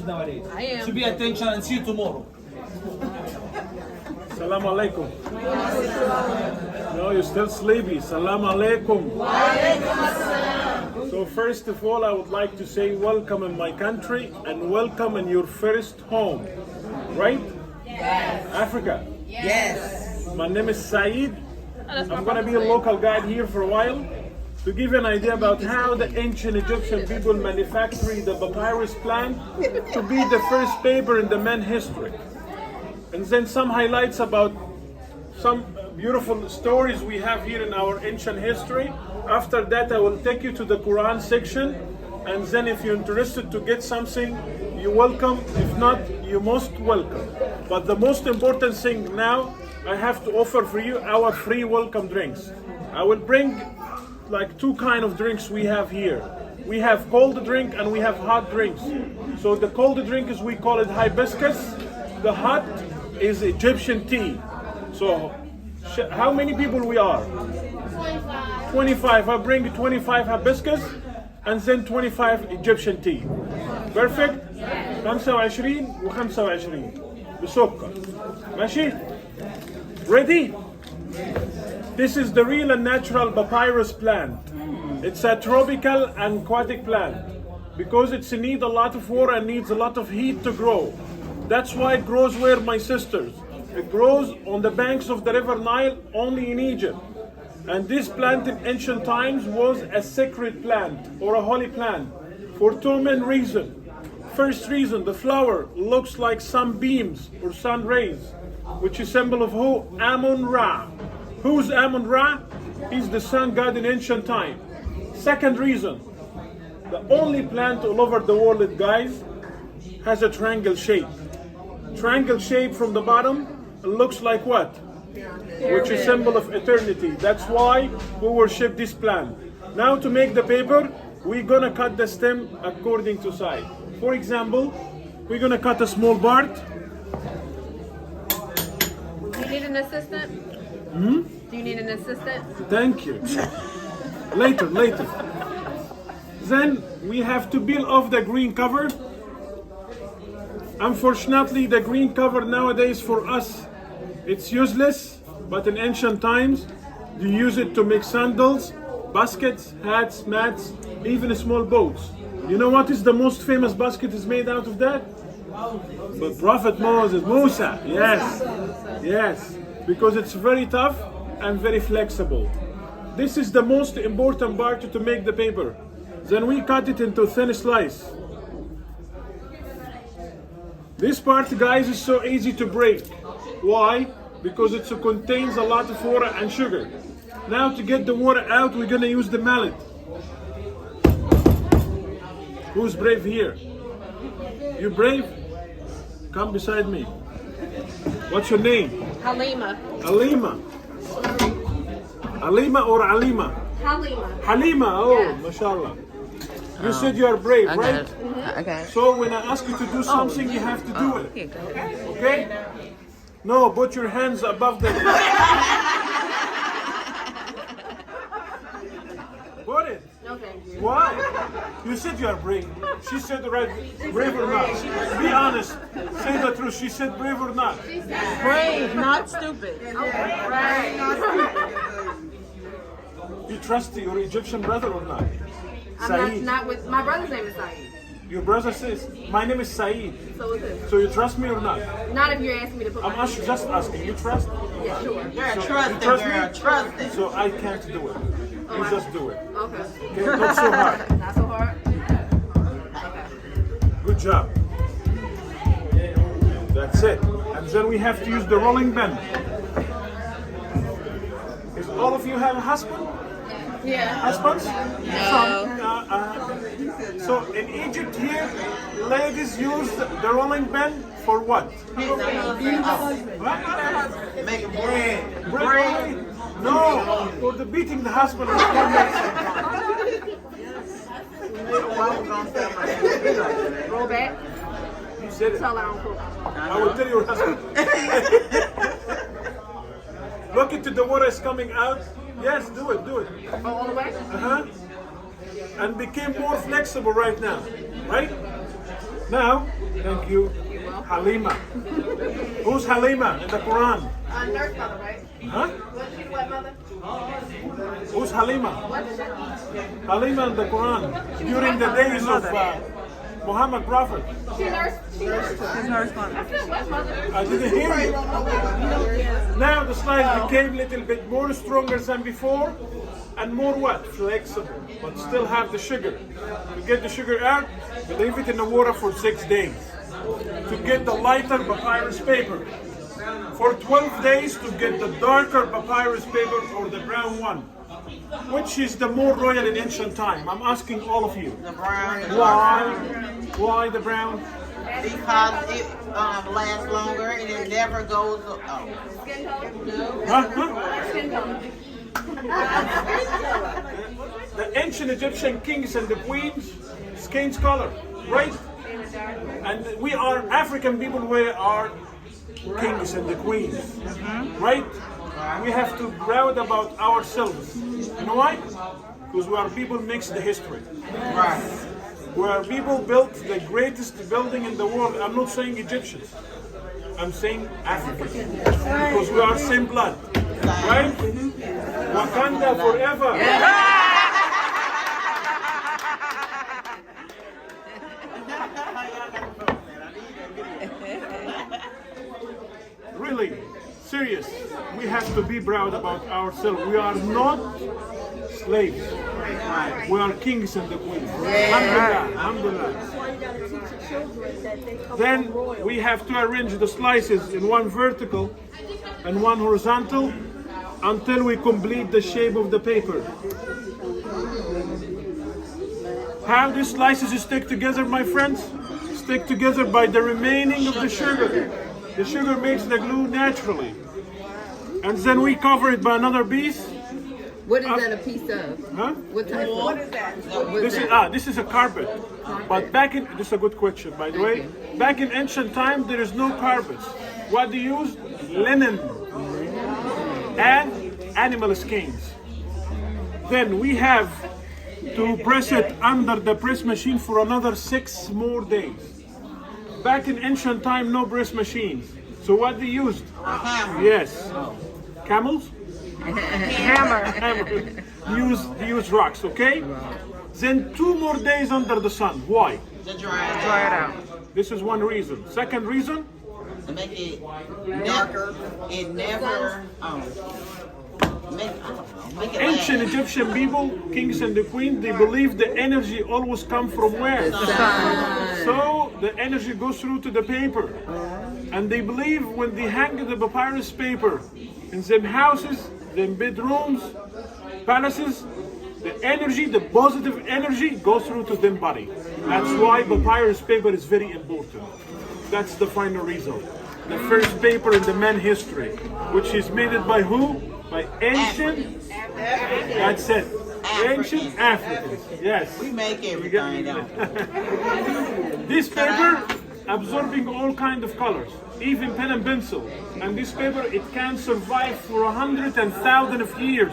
Nowadays. I am. So be attention and see you tomorrow. Salam alaikum. No, you're still sleepy. Salam alaikum. So first of all, I would like to say welcome in my country and welcome in your first home. Right? Yes. Africa. Yes. My name is Saeed. I'm going to be a local guide here for a while to give you an idea about how the ancient Egyptian people manufactured the papyrus plant to be the first paper in the man history. And then some highlights about some beautiful stories we have here in our ancient history. After that, I will take you to the Quran section. And then if you're interested to get something, you're welcome. If not, you're most welcome. But the most important thing now, I have to offer for you our free welcome drinks. I will bring like two kind of drinks we have here. We have cold drink and we have hot drinks. So the cold drink is, we call it hibiscus. The hot is Egyptian tea. So how many people we are? 25. I bring 25 hibiscus and then 25 Egyptian tea. Perfect? 25 و25 بسكر. ماشي? Ready? This is the real and natural papyrus plant. It's a tropical and aquatic plant because it's need a lot of water and needs a lot of heat to grow. That's why it grows where, my sisters? It grows on the banks of the river Nile, only in Egypt. And this plant in ancient times was a sacred plant or a holy plant for two main reasons. First reason, the flower looks like sunbeams or sun rays, which is symbol of who? Amun-Ra. Who's Amun-Ra? He's the sun god in ancient time. Second reason, the only plant all over the world, guys, has a triangle shape. Triangle shape from the bottom looks like what? Which is symbol of eternity. That's why we worship this plant. Now to make the paper, we're gonna cut the stem according to size. For example, we're gonna cut a small part. Do you need an assistant? Do you need an assistant? Thank you. Later. Then we have to peel off the green cover. Unfortunately, the green cover nowadays for us, it's useless, but in ancient times, they use it to make sandals, baskets, hats, mats, even small boats. You know what is the most famous basket is made out of that? But Prophet Moses, Musa, yes, because it's very tough and very flexible. This is the most important part to make the paper. Then we cut it into thin slice. This part, guys, is so easy to break. Why? Because it contains a lot of water and sugar. Now to get the water out, we're gonna use the mallet. Who's brave here? You brave? Come beside me. What's your name? Halima. Halima. Halima or Alima? Halima. Halima, oh, Yeah. mashallah. You said you are brave, right? Okay. So when I ask you to do something, you have to do it. Okay? No, put your hands above the... Put it. No, thank you. Why? You said you are brave. She said right, brave or not. Be honest. Say the truth. She said brave or not. Brave, not stupid. You trust your Egyptian brother or not? I'm not with, my brother's name is Saeed. Your brother says, my name is Saeed. So is it? So you trust me or not? Not if you're asking me to put I'm my just asking. You trust? Yeah, sure. You're So, a trusted you trust girl, me? trusted. So I can't do it. You just do it. Okay. Okay? Not so hard. Not so hard? Good job. That's it. And then we have to use the rolling pin. Is all of you have a husband? Yeah. Husbands? No. So in Egypt here, ladies use the rolling pin for what? Make bread. Bread? No, for the beating the husband. Roll back. You said it. Tell her I don't cook. I will tell your husband. Look into the water is coming out. Yes, do it. Oh, all the way? And became more flexible right now, right? Now, thank you, Halima. Who's Halima in the Quran? Nurse mother, right? Huh? What she what mother? Who's Halima? What is it? Halima in the Quran during the days of Muhammad Prophet. She nurse. She nurse. His nurse mother. I said what mother? I didn't hear you. Now the slice became a little bit more stronger than before and more what? Flexible, but still have the sugar. To get the sugar out, we leave it in the water for 6 days. To get the lighter papyrus paper. For 12 days to get the darker papyrus paper or the brown one. Which is the more royal in ancient time? I'm asking all of you. The brown. Why? Why the brown? Because it lasts longer and it never goes. Oh. Skin tone? No. Huh? Skin tone. The ancient Egyptian kings and the queens, skin color, right? And we are African people, we are kings and the queens, right? We have to proud about ourselves. You know why? Because we are people mix the history. Right. We are people built the greatest building in the world. I'm not saying Egyptians. I'm saying Africans. Because we are same blood. Right? Wakanda forever. Really, serious. We have to be proud about ourselves. We are not slaves. We are kings and the queens. Alhamdulillah. Alhamdulillah. Then we have to arrange the slices in one vertical and one horizontal until we complete the shape of the paper. How these slices stick together, my friends? Stick together by the remaining of the sugar. The sugar makes the glue naturally. And then we cover it by another piece. What is that a piece of? Huh? What type of? What is that? This is a carpet. But this is a good question, by the way. Back in ancient time, there is no carpets. What they used? Linen and animal skins. Then we have to press it under the press machine for another 6 more days. Back in ancient time, no press machines. So what they used? Yes. Camels? Hammer. They use rocks, okay? Then 2 more days under the sun. Why? To dry it out. This is one reason. Second reason? To make it darker. It never. Make it Ancient last. Egyptian people, kings and the queen, they believe the energy always comes from where? The sun. So the energy goes through to the paper. And they believe when they hang the papyrus paper in them houses, them bedrooms, palaces, the energy, the positive energy goes through to them body. That's why papyrus paper is very important. That's the final result. The first paper in the man history, which is made it by who? By ancient, that's it, ancient Africans. Yes. We make everything, don't we? This paper absorbing all kind of colors, even pen and pencil. And this paper, it can survive for 100,000 of years.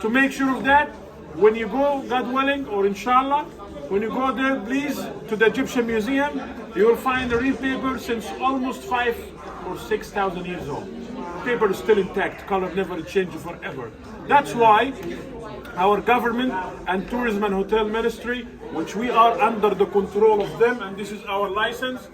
To make sure of that, when you go, God willing, or inshallah, when you go there, please, to the Egyptian Museum, you will find a real paper since almost 5,000 or 6,000 years old. Paper is still intact, color never changes forever. That's why our government and tourism and hotel ministry, which we are under the control of them, and this is our license,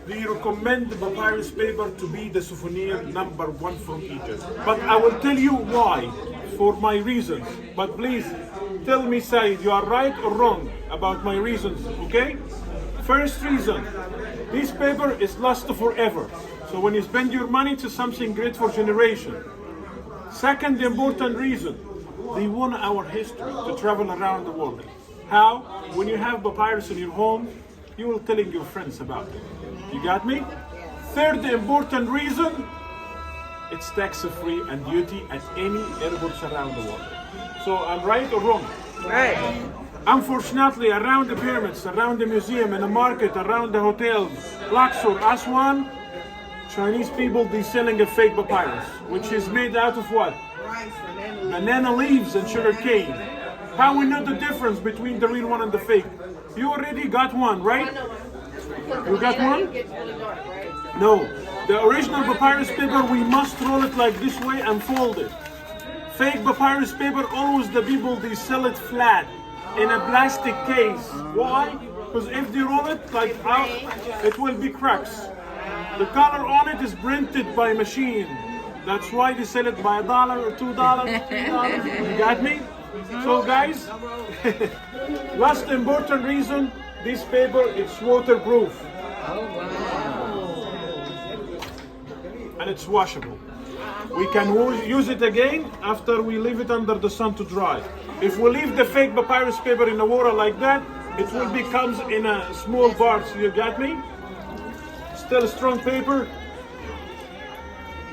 we recommend the papyrus paper to be the souvenir #1 from Egypt. But I will tell you why, for my reasons. But please tell me, Said, you are right or wrong about my reasons, okay? First reason, this paper is last forever. So when you spend your money to something great for generation. Second important reason, they want our history to travel around the world. How? When you have papyrus in your home, you will telling your friends about it. You got me? Third important reason, it's tax-free and duty at any airports around the world. So I'm right or wrong? Right. Unfortunately, around the pyramids, around the museum, in the market, around the hotels, Luxor, Aswan, Chinese people, they selling a fake papyrus, which is made out of what? Banana leaves and sugar cane. How we know the difference between the real one and the fake? You already got one, right? You got one? Gets really dark, right? No. The original papyrus paper, we must roll it like this way and fold it. Fake papyrus paper, always the people, they sell it flat in a plastic case. Why? Because if they roll it like out, it will be cracks. The color on it is printed by machine. That's why they sell it by $1 or $2, $3. You got me? So guys, last important reason, this paper it's waterproof. Oh, wow. And it's washable. We can use it again after we leave it under the sun to dry. If we leave the fake papyrus paper in the water like that, it will becomes in a small parts. You got me? Still strong paper.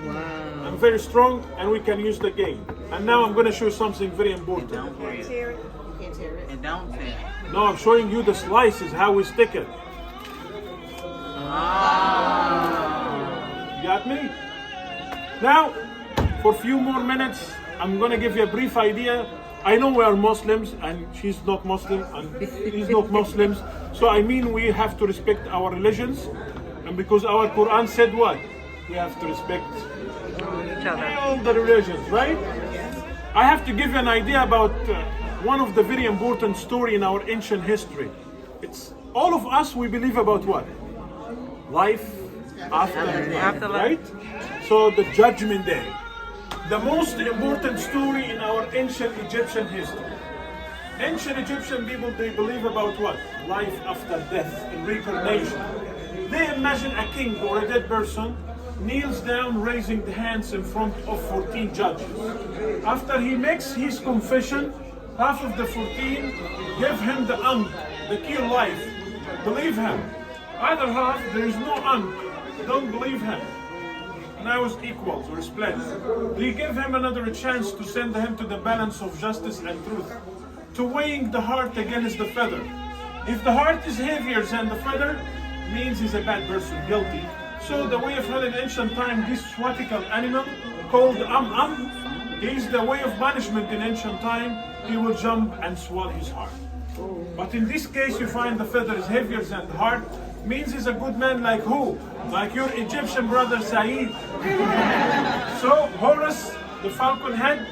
Wow. And very strong, and we can use it again. And now I'm going to show you something very important. Don't tear it. You can't tear it. And don't tear it. No, I'm showing you the slices, how we stick it. Got me? Now, for a few more minutes, I'm going to give you a brief idea. I know we are Muslims, and she's not Muslim, and he's not Muslims. So I mean we have to respect our religions. And because our Quran said what? We have to respect all the religions, right? I have to give you an idea about one of the very important story in our ancient history. It's all of us, we believe about what? Life after death, right? So the judgment day. The most important story in our ancient Egyptian history. Ancient Egyptian people, they believe about what? Life after death and reincarnation. They imagine a king or a dead person kneels down raising the hands in front of 14 judges. After he makes his confession, half of the 14 give him the ankh, the key of life. Believe him. Other half, there is no ankh. Don't believe him. Now is equals or split. They give him another chance to send him to the balance of justice and truth, to weighing the heart against the feather. If the heart is heavier than the feather, means he's a bad person, guilty. So the way of hell in ancient time, this swatical animal called is the way of punishment in ancient time. He will jump and swallow his heart. But in this case, you find the feather is heavier than the heart, means he's a good man like who? Like your Egyptian brother Saeed. So Horus, the falcon head,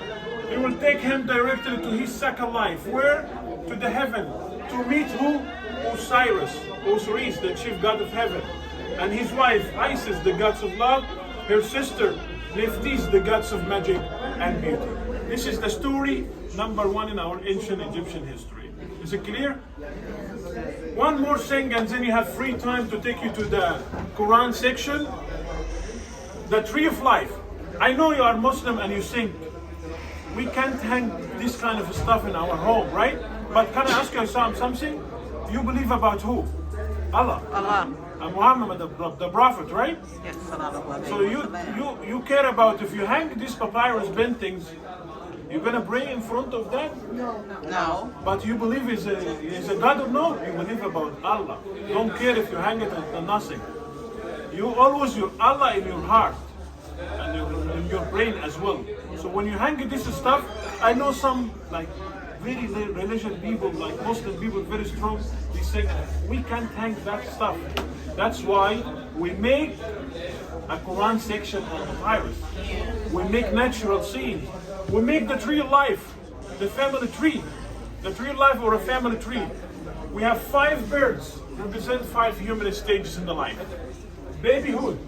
he will take him directly to his second life. Where? To the heaven. To meet who? Osiris, the chief god of heaven. And his wife, Isis, the gods of love. Her sister, Nephthys, the gods of magic and beauty. This is the story number one in our ancient Egyptian history. Is it clear? One more thing, and then you have free time to take you to the Quran section. The tree of life. I know you are Muslim and you think we can't hang this kind of stuff in our home, right? But can I ask you something? You believe about who? Allah. And Muhammad, the prophet, right? Yes. So you care about if you hang these papyrus paintings, you're gonna pray in front of that? No. But you believe is a God or no? You believe about Allah. Don't care if you hang it at nothing. You always your Allah in your heart and in your brain as well. So when you hang this stuff, I know some like very religious people, like Muslim people, very strong. They say we can't hang that stuff. That's why we make a Quran section on papyrus. We make natural scenes. We make the tree of life, the family tree, the tree of life or a family tree. We have 5 birds represent 5 human stages in the life: babyhood,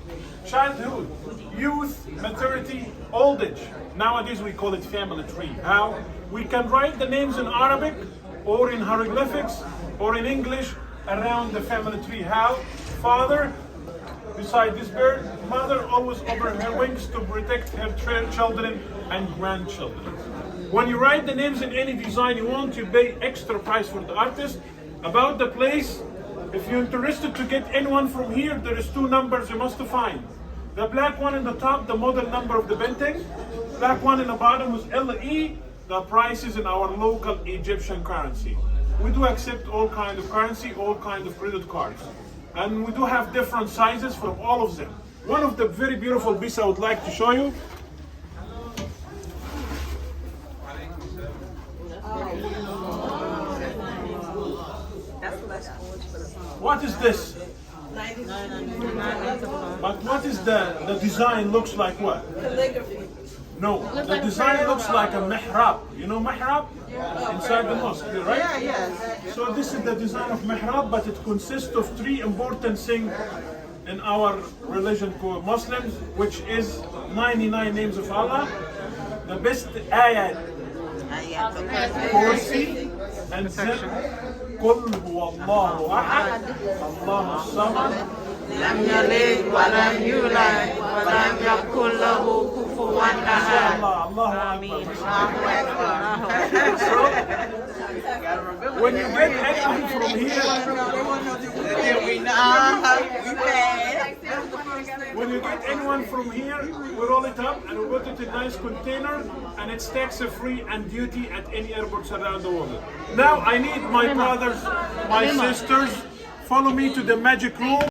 childhood, youth, maturity, old age. Nowadays we call it family tree. How? We can write the names in Arabic or in hieroglyphics or in English around the family tree. How? Father beside this bird, mother always over her wings to protect her children and grandchildren. When you write the names in any design you want, you pay extra price for the artist. About the place, if you're interested to get anyone from here, there is 2 numbers you must find. The black one in the top, the model number of the painting. Black one in the bottom is LE. The price is in our local Egyptian currency. We do accept all kind of currency, all kind of credit cards. And we do have different sizes for all of them. One of the very beautiful pieces I would like to show you. What is this? But what is the design looks like what? Calligraphy. No, the design looks like a mihrab. You know mihrab? Inside the mosque, right? Yeah, yes. So this is the design of mihrab, but it consists of three important things in our religion called Muslims, which is 99 names of Allah, the best ayat, kursi, and then قل هو الله أحد الله الصمد لم يلد ولم يولد ولم يكن له كفوا أحد. Allah Akbar. When you get anyone from here, when you get anyone from here, we roll it up and we put it in a nice container, and it's tax-free and duty at any airports around the world. Now I need my brothers, my sisters, follow me to the magic room.